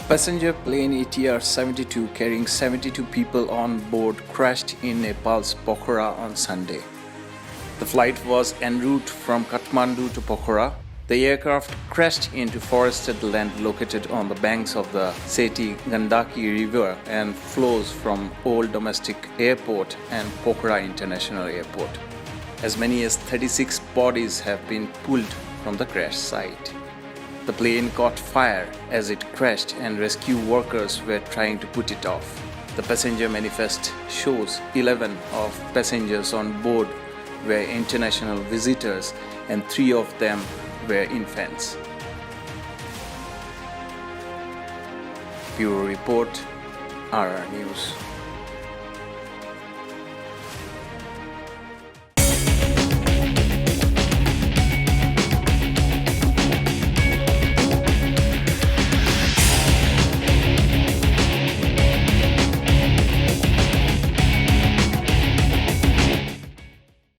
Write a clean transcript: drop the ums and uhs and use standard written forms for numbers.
Passenger plane ATR-72 carrying 72 people on board crashed in Nepal's Pokhra on Sunday. The flight was en route from Kathmandu to Pokhra. The aircraft crashed into forested land located on the banks of the Seti Gandaki River and flows from Old Domestic Airport and Pokhra International Airport. As many as 36 bodies have been pulled from the crash site. The plane caught fire as it crashed and rescue workers were trying to put it off. The passenger manifest shows 11 of passengers on board were international visitors and 3 of them were infants. Bureau Report, RR News.